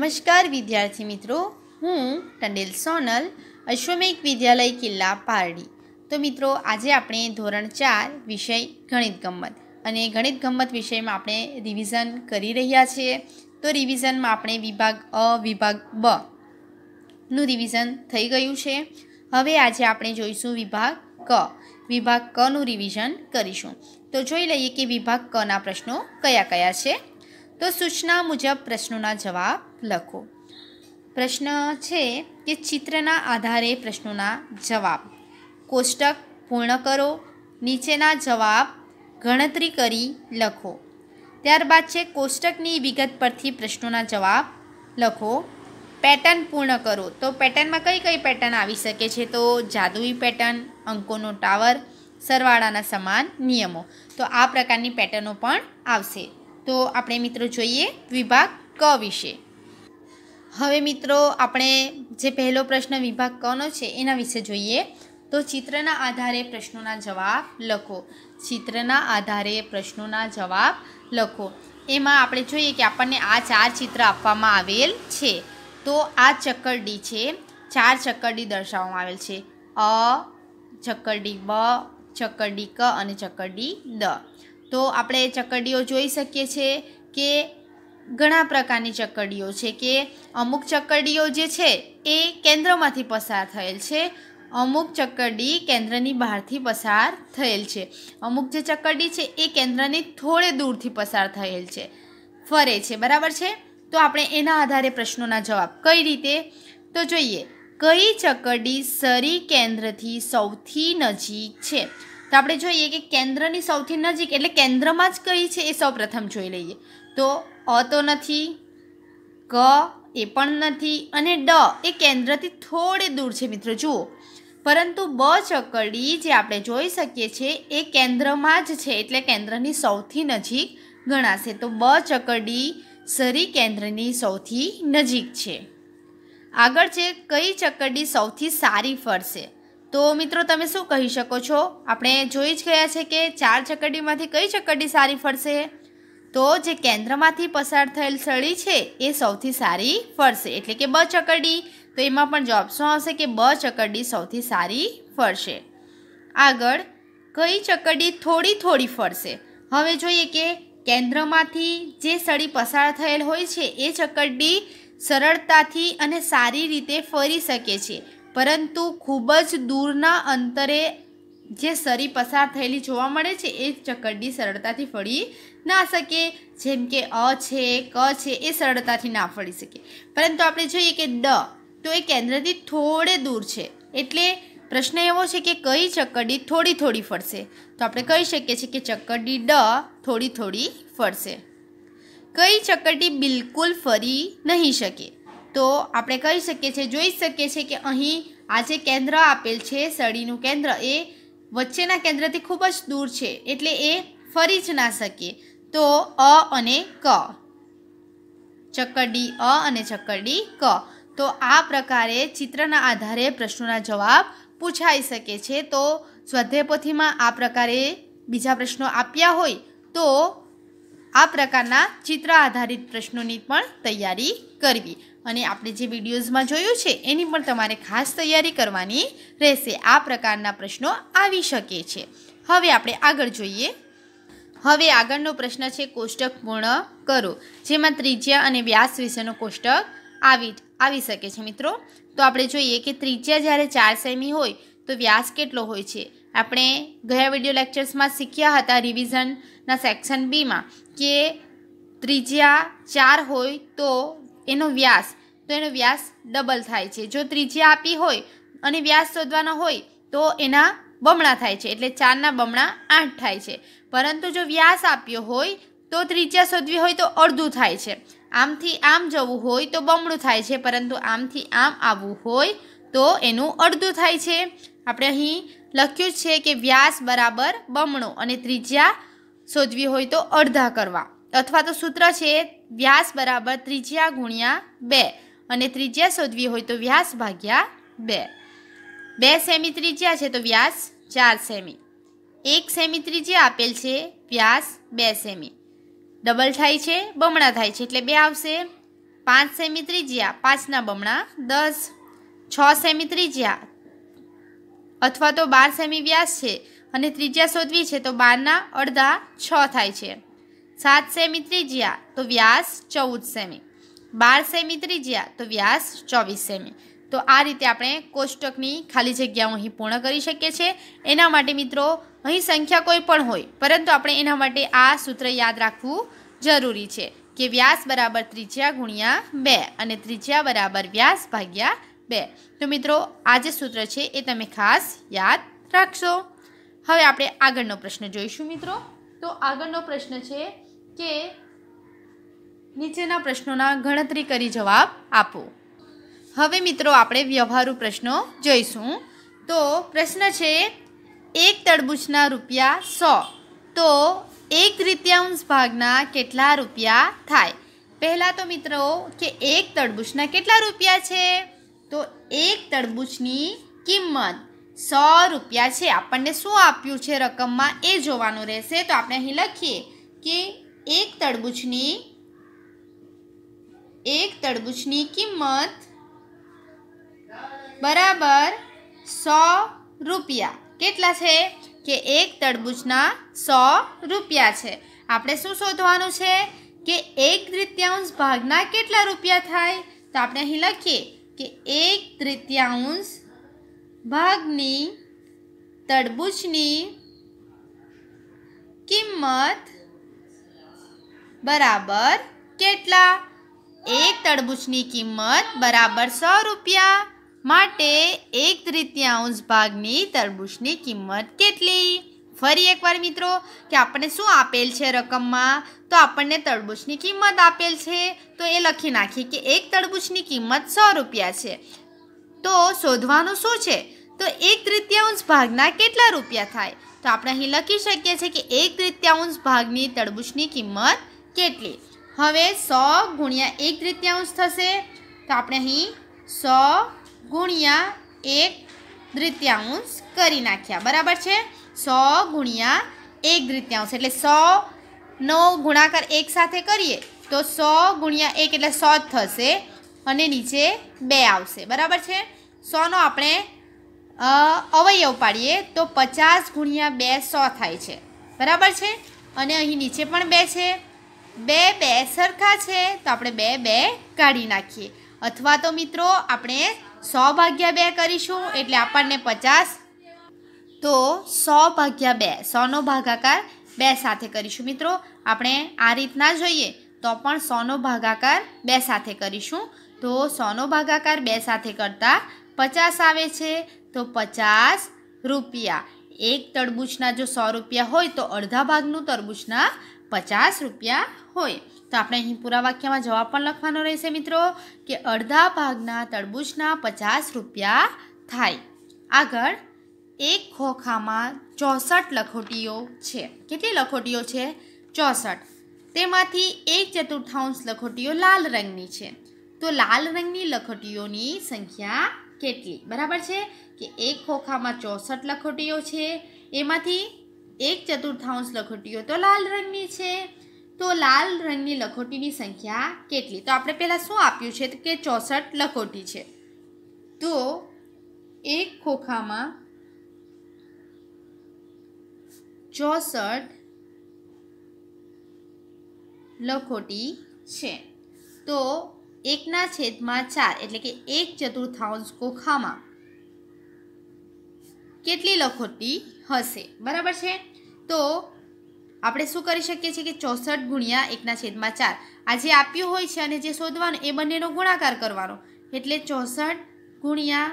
નમસ્કાર વિદ્યાર્થી મિત્રો, હું ટંડેલ સોનલ, અશ્વમેઘ વિદ્યાલય કિલ્લા પારડી. તો મિત્રો, આજે આપણે ધોરણ 4 વિષય ગણિત ગમ્મત અને ગણિત ગમ્મત વિષયમાં આપણે રિવિઝન કરી રહ્યા છીએ. તો રિવિઝનમાં આપણે વિભાગ અ, વિભાગ બ નું રિવિઝન થઈ ગયું છે. હવે આજે આપણે જોઈશું વિભાગ ક. વિભાગ કનું રિવિઝન કરીશું. તો જોઈ લઈએ કે વિભાગ કના પ્રશ્નો કયા કયા છે. તો સૂચના મુજબ પ્રશ્નોના જવાબ લખો. પ્રશ્ન છે કે ચિત્રના આધારે પ્રશ્નોના જવાબ. કોષ્ટક પૂર્ણ કરો. નીચેના જવાબ ગણતરી કરી લખો. ત્યારબાદ છે કોષ્ટકની વિગત પરથી પ્રશ્નોના જવાબ લખો. પેટર્ન પૂર્ણ કરો. તો પેટર્નમાં કઈ કઈ પેટર્ન આવી શકે છે? તો જાદુઈ પેટર્ન, અંકોનો ટાવર, સરવાળાના સમાન નિયમો. તો આ પ્રકારની પેટર્નો પણ આવશે. તો આપણે મિત્રો જોઈએ વિભાગ ક વિશે. હવે મિત્રો, આપણે જે પહેલો પ્રશ્ન વિભાગ કનો છે એના વિશે જોઈએ. તો ચિત્રના આધારે પ્રશ્નોના જવાબ લખો. ચિત્રના આધારે પ્રશ્નોના જવાબ લખો. એમાં આપણે જોઈએ કે આપણને આ 4 ચિત્ર આપવામાં આવેલ છે. તો આ ચક્કરડી છે. 4 ચક્કરડી દર્શાવવામાં આવેલ છે. અ, ચક્કરડી બ, ચક્કરડી ક અને ચક્કરડી દ. તો આપણે ચક્કરડીઓ જોઈ શકીએ છીએ કે ઘણા પ્રકારની ચક્કરડીઓ છે. કે અમુક ચક્કરડીઓ જે છે એ કેન્દ્રમાંથી પસાર થયેલ છે, અમુક ચક્કરડી કેન્દ્રની બહારથી પસાર થયેલ છે, અમુક જે ચક્કરડી છે એ કેન્દ્રની થોડે દૂરથી પસાર થયેલ છે, ફરે છે. બરાબર છે? તો આપણે એના આધારે પ્રશ્નોના જવાબ કઈ રીતે? તો જોઈએ, કઈ ચક્કરડી સરી કેન્દ્રથી સૌથી નજીક છે? તો આપણે જોઈએ કે કેન્દ્રની સૌથી નજીક એટલે કેન્દ્રમાં જ કઈ છે એ સૌ પ્રથમ જોઈ લઈએ. તો અ તો નથી, ક એ પણ નથી અને ડ એ કેન્દ્રથી થોડે દૂર છે મિત્રો, જુઓ. પરંતુ બ ચક્કરડી જે આપણે જોઈ શકીએ છીએ એ કેન્દ્રમાં જ છે એટલે કેન્દ્રની સૌથી નજીક ગણાશે. તો બ ચક્કરડી સરી કેન્દ્રની સૌથી નજીક છે. આગળ છે કઈ ચક્કરડી સૌથી સારી ફરશે? તો મિત્રો, તમે શું કહી શકો છો? આપણે જોઈ જ ગયા છે કે 4 ચક્કરડીમાંથી કઈ ચક્કરડી સારી ફરશે? તો જે કેન્દ્રમાંથી પસાર થયેલ સળી છે એ સૌથી સારી ફરશે એટલે કે બ ચક્કરડી. તો એમાં પણ જવાબ શું આવશે કે બ ચક્કરડી સૌથી સારી ફરશે. આગળ કઈ ચક્કરડી થોડી થોડી ફરશે? હવે જોઈએ કે કેન્દ્રમાંથી જે સળી પસાર થયેલ હોય છે એ ચક્કરડી સરળતાથી અને સારી રીતે ફરી શકે છે, પરંતુ ખૂબ જ દૂરના અંતરે જે સરી પસાર થયેલી જોવા મળે છે એ ચક્કરડી સરળતાથી ફરી ના શકે. જેમ કે અ છે, ક છે એ સરળતાથી ના ફરી શકે. પરંતુ આપણે જોઈએ કે ડ તો એ કેન્દ્રથી થોડે દૂર છે એટલે પ્રશ્ન એવો છે કે કઈ ચક્કરડી થોડી થોડી ફરશે? તો આપણે કહી શકીએ છીએ કે ચક્કરડી ડ થોડી થોડી ફરશે. કઈ ચક્કરડી બિલકુલ ફરી નહીં શકે? તો આપણે કહી શકીએ છીએ, જોઈ શકીએ છીએ કે અહીં આ જે કેન્દ્ર આપેલ છે, સળીનું કેન્દ્ર એ વચ્ચેના કેન્દ્રથી ખૂબ જ દૂર છે એટલે એ ફરી જ ના શકે. તો અ અને ક, ચક્કરડી અ અને ચક્કરડી ક. તો આ પ્રકારે ચિત્રના આધારે પ્રશ્નોના જવાબ પૂછાઈ શકે છે. તો સ્વાધ્યાય પોથીમાં આ પ્રકારે બીજા પ્રશ્નો આપ્યા હોય તો આ પ્રકારના ચિત્ર આધારિત પ્રશ્નોની પણ તૈયારી કરવી. અને આપણે જે વિડીયોઝમાં જોયું છે એની પણ તમારે ખાસ તૈયારી કરવાની રહેશે. આ પ્રકારના પ્રશ્નો આવી શકે છે. હવે આપણે આગળ જોઈએ. હવે આગળનો પ્રશ્ન છે કોષ્ટક પૂર્ણ કરો, જેમાં ત્રિજ્યા અને વ્યાસ વિશેનો કોષ્ટક આવી શકે છે મિત્રો. તો આપણે જોઈએ કે ત્રિજ્યા જ્યારે 4 સેમી હોય તો વ્યાસ કેટલો હોય છે? આપણે ગયા વિડીયો લેક્ચર્સમાં શીખ્યા હતા રિવિઝનના સેક્શન બીમાં કે ત્રિજ્યા 4 હોય તો એનો વ્યાસ ડબલ થાય છે. જો ત્રિજ્યા આપી હોય અને વ્યાસ શોધવાનો હોય તો એના બમણા થાય છે એટલે 4ના બમણા 8 થાય છે. પરંતુ જો વ્યાસ આપ્યો હોય તો ત્રિજ્યા શોધવી હોય તો અડધું થાય છે. આમથી આમ જવું હોય તો બમણું થાય છે, પરંતુ આમથી આમ આવવું હોય તો એનું અડધું થાય છે. આપણે અહીં લખ્યું છે કે વ્યાસ બરાબર બમણો અને ત્રિજ્યા શોધવી હોય તો અડધા કરવા, અથવા તો સૂત્ર છે વ્યાસ બરાબર ત્રિજ્યા ગુણ્યા 2 અને ત્રિજ્યા શોધવી હોય તો વ્યાસ ભાગ્યા 2. 2 સેમી ત્રિજ્યા છે તો વ્યાસ 4 સેમી. 1 સેમી ત્રિજ્યા આપેલ છે, વ્યાસ 2 સેમી. ડબલ થાય છે, બમણા થાય છે એટલે 2 આવશે. 5 સેમી ત્રિજ્યા 5ના બમણા 10, 6 સેમી ત્રિજ્યા અથવા તો 12 સેમી વ્યાસ છે અને ત્રિજ્યા શોધવી છે તો 12ના અડધા 6 થાય છે। 7 સેમી ત્રિજ્યા તો વ્યાસ 14 સેમી, 12 સેમી ત્રિજ્યા તો વ્યાસ 24 સેમી। તો આ રીતે આપણે કોષ્ટકની ખાલી જગ્યાઓ અહીં પૂર્ણ કરી શકીએ છીએ। એના માટે મિત્રો અહીં સંખ્યા કોઈ પણ હોય પરંતુ આપણે એના માટે આ સૂત્ર યાદ રાખવું જરૂરી છે કે વ્યાસ બરાબર ત્રિજ્યા ગુણ્યા 2 અને ત્રિજ્યા બરાબર વ્યાસ ભાગ્યા 2। તો મિત્રો આ જે સૂત્ર છે એ તમે ખાસ યાદ રાખશો। હવે આપણે આગળનો પ્રશ્ન જોઈશું મિત્રો। તો આગળનો પ્રશ્ન છે કે નીચેના પ્રશ્નોના ગણતરી કરી જવાબ આપો। હવે મિત્રો આપણે વ્યવહારુ પ્રશ્નો જોઈશું। તો પ્રશ્ન છે એક તરબૂચના રૂપિયા 100 તો 1/3 ભાગના કેટલા રૂપિયા થાય? પહેલા તો મિત્રો કે એક તરબૂચના કેટલા રૂપિયા છે? તો એક તરબૂચની કિંમત 100 રૂપિયા છે। આપણને શું આપ્યું છે રકમમાં એ જોવાનું રહેશે। તો આપણે અહીં લખીએ કે એક તરબૂચની કિંમત બરાબર 100 રૂપિયા। કેટલા છે કે એક તરબૂચના 100 રૂપિયા છે। આપણે શું શોધવાનું છે કે 1/3 ભાગના કેટલા રૂપિયા થાય? તો આપણે અહીં લખીએ કે 1/3 ભાગની તરબૂચની કિંમત બરાબર કેટલા? એક તરબૂચની કિંમત બરાબર 100 રૂપિયા માટે 1/3 ભાગની તરબૂચની કિંમત કેટલી? ફરી એકવાર મિત્રો કે આપણને શું આપેલ છે રકમમાં? તો આપણને તરબૂચની કિંમત આપેલ છે તો એ લખી નાખીએ કે એક તરબૂચની કિંમત 100 રૂપિયા છે। તો શોધવાનું શું છે? તો 1/3 ભાગના કેટલા રૂપિયા થાય? તો આપણે અહીં લખી શકીએ છીએ કે 1/3 ભાગની તરબૂચની કિંમત કેટલી? હવે 100 ગુણ્યા 1/3 થશે તો આપણે અહીં 100 ગુણ્યા 1/3 કરી નાખ્યા બરાબર છે। 100 ગુણ્યા 1/3 એટલે 100નો ગુણાકાર 1 સાથે કરીએ તો 100 ગુણ્યા 1 એટલે 100 જ થશે અને નીચે 2 આવશે બરાબર છે। 100નો આપણે અવયવ પાડીએ તો 50 ગુણ્યા 2 100 થાય છે બરાબર છે। અને અહીં નીચે પણ 2 છે, 2 સરખા છે તો આપણે 2 કાઢી નાખીએ અથવા તો મિત્રો આપણે 100 ભાગ્યા 2 કરીશું એટલે આપણને 50। તો 100 ભાગ્યા 2 100નો ભાગાકાર 2 સાથે કરીશું મિત્રો। આપણે આ રીતના જોઈએ તો પણ 100નો ભાગાકાર 2 સાથે કરીશું તો 100નો ભાગાકાર 2 સાથે કરતાં 50 આવે છે તો 50 રૂપિયા। એક તરબૂચના જો 100 રૂપિયા હોય તો અડધા ભાગનું તરબૂચના 50 રૂપિયા હોય। તો આપણે અહીં પૂરા વાક્યમાં જવાબ પણ લખવાનો રહેશે મિત્રો કે અડધા ભાગના તરબૂચના 50 રૂપિયા થાય। આગળ એક ખોખામાં 64 લખોટીઓ છે। કેટલી લખોટીઓ છે? 64। તેમાંથી 1/4 લખોટીઓ લાલ રંગની છે તો લાલ રંગની લખોટીઓની સંખ્યા કેટલી? બરાબર છે કે એક ખોખામાં 64 લખોટીઓ છે એમાંથી 1/4 લખોટીઓ તો લાલ રંગની છે તો લાલ રંગની લખોટીની સંખ્યા કેટલી? તો આપણે પહેલાં શું આપ્યું છે કે 64 લખોટી છે તો એક ખોખામાં 64 લખોટી છે તો 1/4 એટલે કે 1/4 ખોખામાં કેટલી લખોટી હશે? બરાબર છે। તો આપણે શું કરી શકીએ છીએ કે 64 ગુણ્યા 1/4 આ જે આપ્યું હોય છે અને જે શોધવાનું એ બંનેનો ગુણાકાર કરવાનો એટલે 64 ગુણ્યા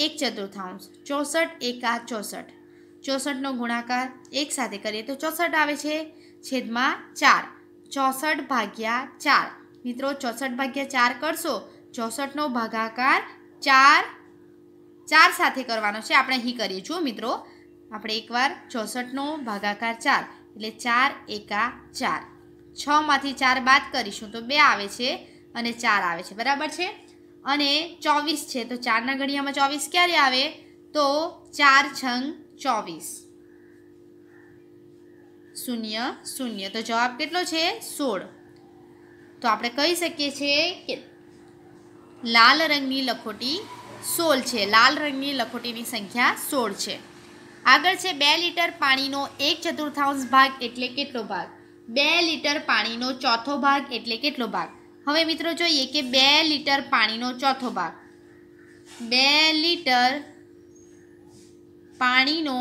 1/4 64 એકા 64 64નો ગુણાકાર 1 સાથે કરીએ તો 64 આવે છે છેદમાં 4 64 ભાગ્યા 4 મિત્રો 64 ભાગ્યા 4 કરશો 64નો ભાગાકાર 4 સાથે કરવાનો છે। આપણે અહીં કરીએ છું મિત્રો આપણે એકવાર 64નો ભાગાકાર 4 એટલે 4 એકા 4 6માંથી 4 બાદ કરીશું તો 2 આવે છે અને 4 આવે છે બરાબર છે। અને 24 છે તો 4ના ઘડિયામાં 24 ક્યારે આવે? તો 4 છંગ 24 0 0 તો જવાબ કેટલો છે? 16। તો આપણે કહી શકીએ છીએ કે લાલ રંગની લખોટી 16 છે. લાલ રંગની લખોટીની સંખ્યા 16 છે. આગળ છે 2 લીટર પાણીનો 1/4 ભાગ એટલે કેટલો ભાગ? 2 લીટર પાણીનો ચોથો ભાગ એટલે કેટલો ભાગ? હવે મિત્રો જોઈએ કે 2 લીટર પાણીનો ચોથો ભાગ. 2 લીટર પાણીનો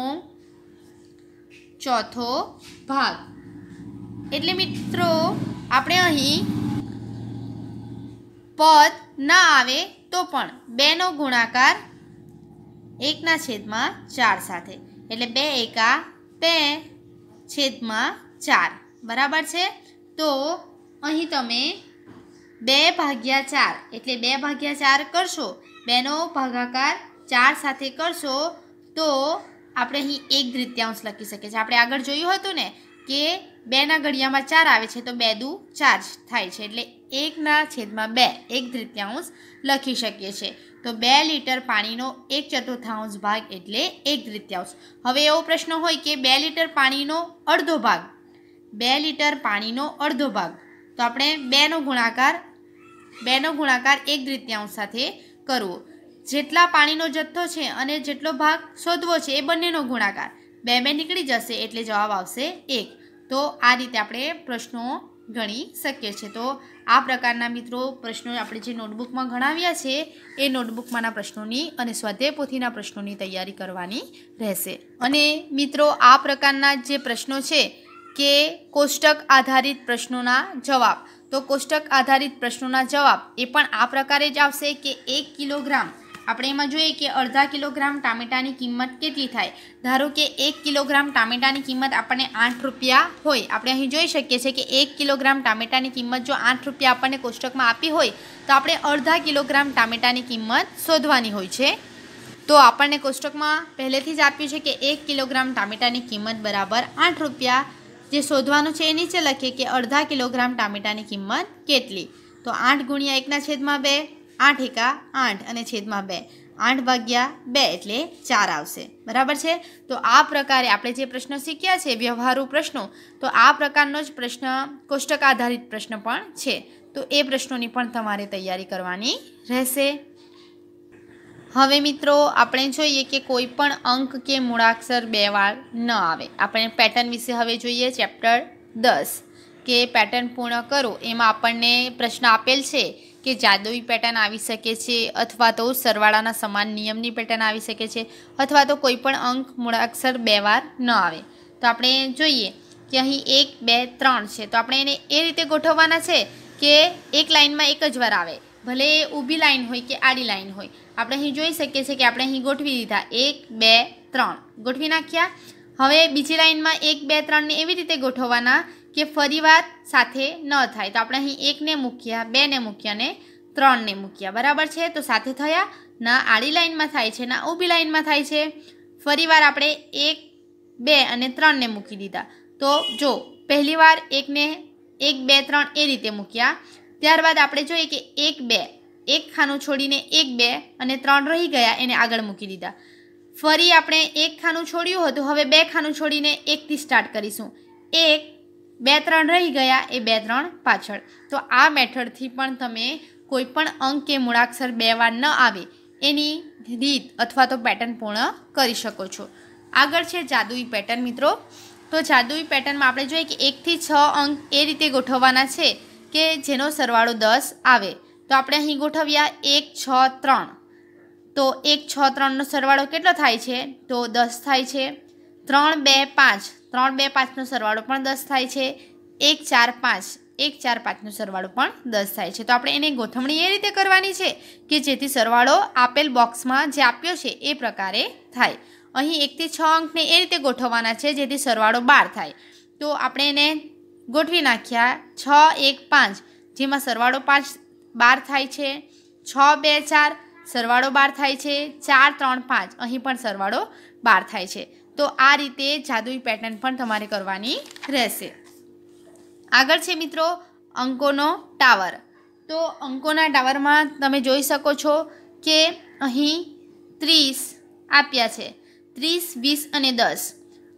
ચોથો ભાગ એટલે મિત્રો આપણે અહીં પદ ના આવે તો પણ 2 નો ગુણાકાર 1/4 સાથે એટલે 2 એકા 2/4 બરાબર છે. તો અહીં તમે 2/4 એટલે 2/4 કરશો, 2 નો ભાગાકાર 4 સાથે કરશો તો આપણે અહીં 1/3 લખી શકીએ છીએ. આપણે આગળ જોયું હતું ને કે 2 ના ઘડિયામાં 4 આવે છે તો 2 દુ 4 થાય છે એટલે 1/2 1/3 લખી શકીએ છીએ. તો 2 લીટર પાણીનો 1/4 ભાગ એટલે 1/3. હવે એવો પ્રશ્ન હોય કે 2 લીટર પાણીનો અડધો ભાગ, 2 લીટર પાણીનો અડધો ભાગ, તો આપણે 2 નો ગુણાકાર 1/3 સાથે કરવો. જેટલા પાણીનો જથ્થો છે અને જેટલો ભાગ શોધવો છે એ બંનેનો ગુણાકાર 2 નીકળી જશે એટલે જવાબ આવશે 1. તો આ રીતે આપણે પ્રશ્નો ગણી શકીએ છીએ. તો આ પ્રકારના મિત્રો પ્રશ્નો આપણે જે નોટબુકમાં ગણાવ્યા છે એ નોટબુકમાંના પ્રશ્નોની અને સ્વાધ્યાય પોથીના પ્રશ્નોની તૈયારી કરવાની રહેશે. અને મિત્રો આ પ્રકારના જે પ્રશ્નો છે કે કોષ્ટક આધારિત પ્રશ્નોના જવાબ, તો કોષ્ટક આધારિત પ્રશ્નોના જવાબ એ પણ આ પ્રકારે જ આવશે કે 1 કિલોગ્રામ, આપણે એમાં જોઈએ કે અડધા કિલોગ્રામ ટામેટાની કિંમત કેટલી થાય. ધારો કે 1 કિલોગ્રામ ટામેટાની કિંમત આપણને 8 રૂપિયા હોય. આપણે અહીં જોઈ શકીએ છીએ કે 1 કિલોગ્રામ ટામેટાની કિંમત જો 8 રૂપિયા આપણને કોષ્ટકમાં આપી હોય તો આપણે અડધા કિલોગ્રામ ટામેટાની કિંમત શોધવાની હોય છે. તો આપણને કોષ્ટકમાં પહેલેથી જ આપ્યું છે કે 1 કિલોગ્રામ ટામેટાની કિંમત બરાબર 8 રૂપિયા. જે શોધવાનું છે એ નીચે લખીએ કે અડધા કિલોગ્રામ ટામેટાની કિંમત કેટલી. તો 8 ગુણ્યા 1/2, 8 એકા 8 અને છેદમાં 2, 8/2 એટલે 4 આવશે. બરાબર છે. તો આ પ્રકારે આપણે જે પ્રશ્નો શીખ્યા છે વ્યવહારુ પ્રશ્નો, તો આ પ્રકારનો જ પ્રશ્ન કોષ્ટક આધારિત પ્રશ્ન પણ છે. તો એ પ્રશ્નોની પણ તમારે તૈયારી કરવાની રહેશે. હવે મિત્રો આપણે જોઈએ કે કોઈ પણ અંક કે મૂળાક્ષર 2 વાર ન આવે. આપણે પેટર્ન વિશે હવે જોઈએ. ચેપ્ટર 10 કે પેટર્ન પૂર્ણ કરો એમાં આપણને પ્રશ્ન આપેલ છે કે જાદુઈ પેટર્ન આવી શકે છે, અથવા તો સરવાળાના સમાન નિયમની પેટર્ન આવી શકે છે, અથવા તો કોઈ પણ અંક મૂળાક્ષર 2 વાર ન આવે. તો આપણે જોઈએ કે અહીં 1 2 3 છે તો આપણે એને એ રીતે ગોઠવવાના છે કે એક લાઇનમાં એક જ વાર આવે, ભલે એ ઊભી લાઇન હોય કે આડી લાઇન હોય. આપણે અહીં જોઈ શકીએ છીએ કે આપણે અહીં ગોઠવી દીધા 1 2 3 ગોઠવી નાખ્યા. હવે બીજી લાઇનમાં 1 2 3 ને એવી રીતે ગોઠવવાના કે ફરીવાર સાથે ન થાય. તો આપણે અહીં 1 ને મૂક્યા, 2 ને મૂક્યા ને 3 ને મૂક્યા. બરાબર છે. તો સાથે થયા, ના આડી લાઇનમાં થાય છે ના ઊભી લાઇનમાં થાય છે. ફરીવાર આપણે 1 2 અને 3 ને મૂકી દીધા. તો જો પહેલી વાર 1 ને 1 2 3 એ રીતે મૂક્યા. ત્યારબાદ આપણે જોઈએ કે 1 2 એક ખાનું છોડીને 1 2 અને 3 રહી ગયા એને આગળ મૂકી દીધા. ફરી આપણે એક ખાનું છોડ્યું હતું, હવે 2 ખાનું છોડીને 1 થી સ્ટાર્ટ કરીશું. 1 2 3 રહી ગયા એ 2 3 પાછળ. તો આ મેથડથી પણ તમે કોઈ પણ અંક કે મૂળાક્ષર 2 વાર ન આવે એની રીત અથવા તો પેટર્ન પૂર્ણ કરી શકો છો. આગળ છે જાદુઈ પેટર્ન મિત્રો. તો જાદુઈ પેટર્નમાં આપણે જોઈએ કે 1 થી 6 અંક એ રીતે ગોઠવવાના છે કે જેનો સરવાળો 10 આવે. તો આપણે અહીં ગોઠવ્યા 1 6 3. તો 1 6 3 નો સરવાળો કેટલો થાય છે? તો 10 થાય છે. 3 2 5, 3 2 5 નો સરવાળો પણ 10 થાય છે. 1 4 5, 1 4 5 નો સરવાળો પણ 10 થાય છે. તો આપણે એને ગોઠવણી એ રીતે કરવાની છે કે જેથી સરવાળો આપેલ બોક્સમાં જે આપ્યો છે એ પ્રકારે થાય. અહીં 1 થી 6 અંકને એ રીતે ગોઠવવાના છે જેથી સરવાળો 12 થાય. તો આપણે એને ગોઠવી નાખ્યા 6 1 5 જેમાં સરવાળો 12 થાય છે. 6 2 4 સરવાળો 12 થાય છે. 4 3 5 અહીં પણ સરવાળો 12 થાય છે. તો આ રીતે જાદુઈ પેટર્ન પણ તમારે કરવાની રહેશે. આગળ છે મિત્રો અંકોનો ટાવર. તો અંકોના ટાવરમાં તમે જોઈ શકો છો કે અહીં 30 આપ્યા છે, 30 20 અને 10.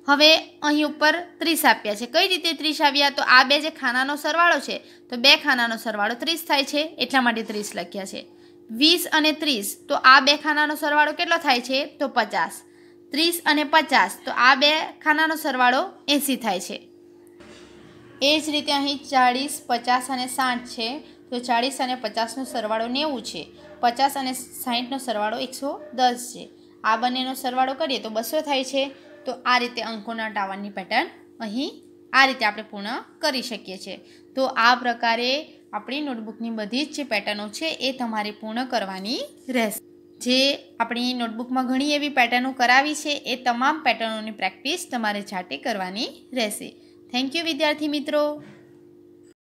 હવે અહીં ઉપર 30 આપ્યા છે। કઈ રીતે 30 આવ્યા? તો આ બે જે ખાનાનો સરવાળો છે તો બે ખાનાનો સરવાળો 30 થાય છે, એટલા માટે 30 લખ્યા છે। 20 અને 30 તો આ બે ખાનાનો સરવાળો કેટલો થાય છે? તો 50। 30 અને 50 તો આ બે ખાનાનો સરવાળો 80 થાય છે। એ જ રીતે અહીં 40, 50 અને 60 છે તો 40 અને 50નો સરવાળો 90 છે। 50 અને 60નો સરવાળો 110 છે। આ બંનેનો સરવાળો કરીએ તો 200 થાય છે। તો આ રીતે અંકોના ટાવરની પેટર્ન અહીં આ રીતે આપણે પૂર્ણ કરી શકીએ છીએ। તો આ પ્રકારે આપણી નોટબુકની બધી જ જે પેટર્નો છે એ તમારે પૂર્ણ કરવાની રહેશે। જે આપણી નોટબુકમાં ઘણી એવી પેટર્નો કરાવી છે એ તમામ પેટર્નોની પ્રેક્ટિસ તમારે જાતે કરવાની રહેશે। થેન્ક યુ વિદ્યાર્થી મિત્રો।